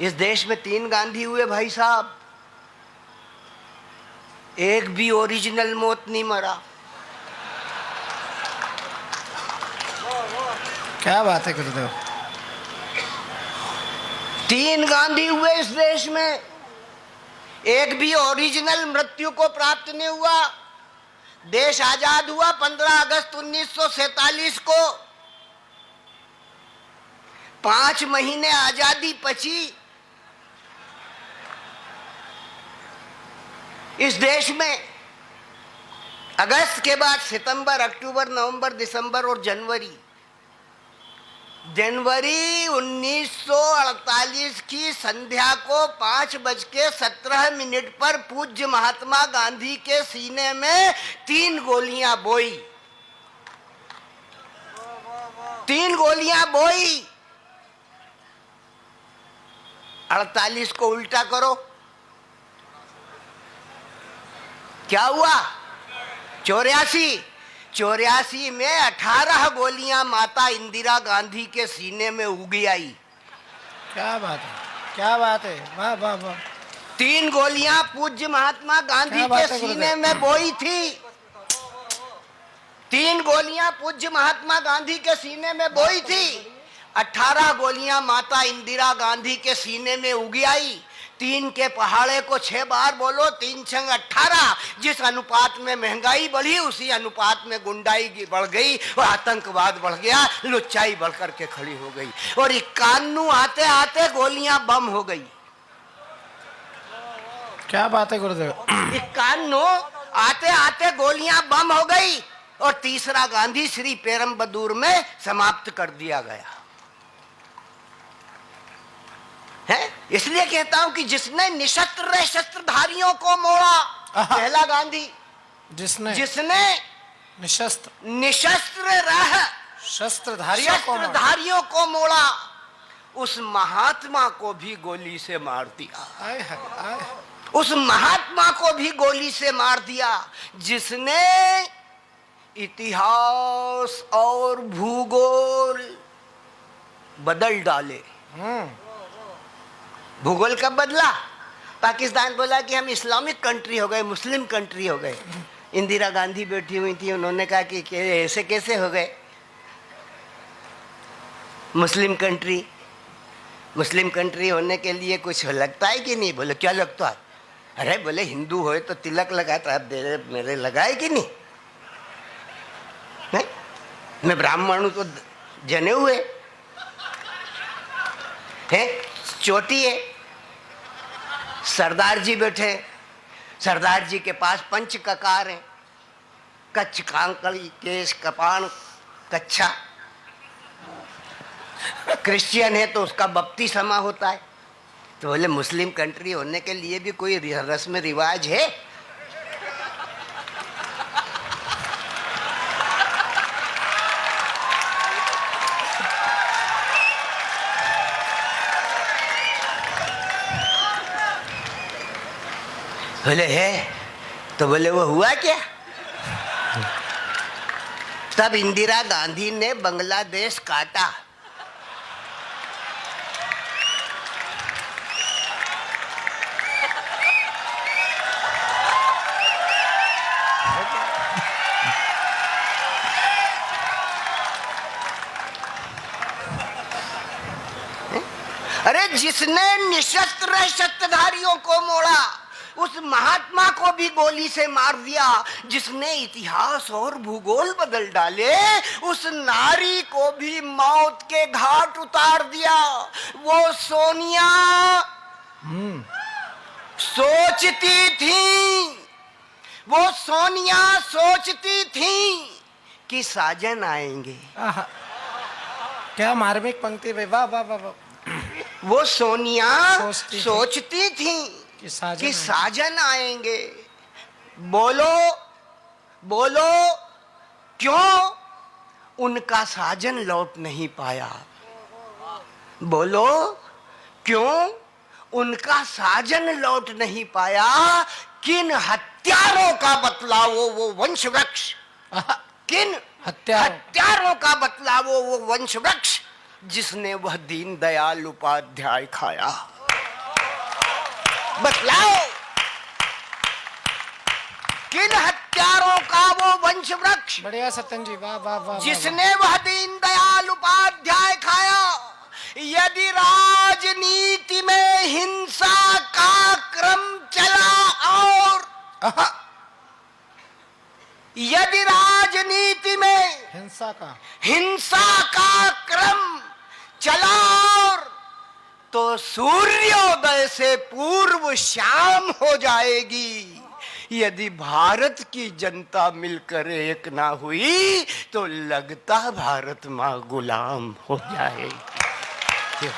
इस देश में 3 गांधी हुए भाई साहब, एक भी ओरिजिनल मौत नहीं मरा। क्या बात है गुरुदेव। 3 गांधी हुए इस देश में, एक भी ओरिजिनल मृत्यु को प्राप्त नहीं हुआ। देश आजाद हुआ 15 अगस्त 1947 को। 5 महीने आजादी पची इस देश में। अगस्त के बाद सितंबर, अक्टूबर, नवंबर, दिसंबर और जनवरी 1948 की संध्या को 5:17 पर पूज्य महात्मा गांधी के सीने में 3 गोलियां बोई। 3 गोलियां बोई। 48 को उल्टा करो, क्या हुआ? 84 में 18 गोलियां माता इंदिरा गांधी के सीने में उगी आई। क्या बात है, क्या बात है, वाह वाह वाह। 3 गोलियां पूज्य महात्मा गांधी के सीने में बोई थी। 3 गोलियां पूज्य महात्मा गांधी के सीने में बोई थी। 18 गोलियां माता इंदिरा गांधी के सीने में उगी आई। 3 के पहाड़े को 6 बार बोलो, 3 छंग 18। जिस अनुपात में महंगाई बढ़ी उसी अनुपात में गुंडाई बढ़ गई और आतंकवाद बढ़ गया, लुच्चाई बढ़ करके खड़ी हो गई। और 51 आते आते गोलियां बम हो गई। क्या बात है गुरुदेव। 51 आते आते गोलियां बम हो गई और तीसरा गांधी श्री पेरम्बदूर में समाप्त कर दिया गया है। इसलिए कहता हूं कि जिसने निशस्त्र शस्त्रधारियों को मोड़ा, पहला गांधी। जिसने निशस्त्र रह शस्त्रधारियों को मोड़ा, उस महात्मा को भी गोली से मार दिया। उस महात्मा को भी गोली से मार दिया जिसने इतिहास और भूगोल बदल डाले। भूगोल कब बदला? पाकिस्तान बोला कि हम इस्लामिक कंट्री हो गए, मुस्लिम कंट्री हो गए। इंदिरा गांधी बैठी हुई थी, उन्होंने कहा कि ऐसे कैसे हो गए मुस्लिम कंट्री? मुस्लिम कंट्री होने के लिए कुछ लगता है कि नहीं? बोले क्या लगता है? अरे बोले हिंदू हो तो तिलक लगाता है, मेरे लगाए कि नहीं? मैं ब्राह्मण हूं तो जने हुए हैं, चोटी है। सरदार जी बैठे, सरदार जी के पास पंच ककार हैं, कच्छ, कांकड़ी, केश, कपाण, कच्छा। क्रिश्चियन है तो उसका बपतिस्मा होता है। तो बोले मुस्लिम कंट्री होने के लिए भी कोई रस्म रिवाज है? बोले है। तो बोले वो हुआ क्या? तब इंदिरा गांधी ने बांग्लादेश काटा। अरे जिसने निशस्त्र शस्त्रधारियों को मोड़ा, उस महात्मा को भी गोली से मार दिया। जिसने इतिहास और भूगोल बदल डाले, उस नारी को भी मौत के घाट उतार दिया। वो सोनिया सोचती थी, वो सोनिया सोचती थी कि साजन आएंगे। क्या मार्मिक पंक्ति भाई, वाह वाह वाह। वो सोनिया सोचती थी कि साजन आएंगे। बोलो बोलो क्यों उनका साजन लौट नहीं पाया? बोलो क्यों उनका साजन लौट नहीं पाया? किन हत्यारों का बतलावो वो वंश वृक्ष, किन हत्यारों का बतलावो वो वंश वृक्ष जिसने वह दीन दयाल उपाध्याय खाया। बतलाओ किन हत्यारों का वो वंश वृक्ष बढ़िया सत्यन जी, वाह वाह वाह, वाह जिसने वह दीनदयाल उपाध्याय खाया। यदि राजनीति में हिंसा का क्रम चला और यदि राजनीति में हिंसा का क्रम चला और तो सूर्योदय से पूर्व शाम हो जाएगी। यदि भारत की जनता मिलकर एक ना हुई तो लगता भारत मां गुलाम हो जाएगी।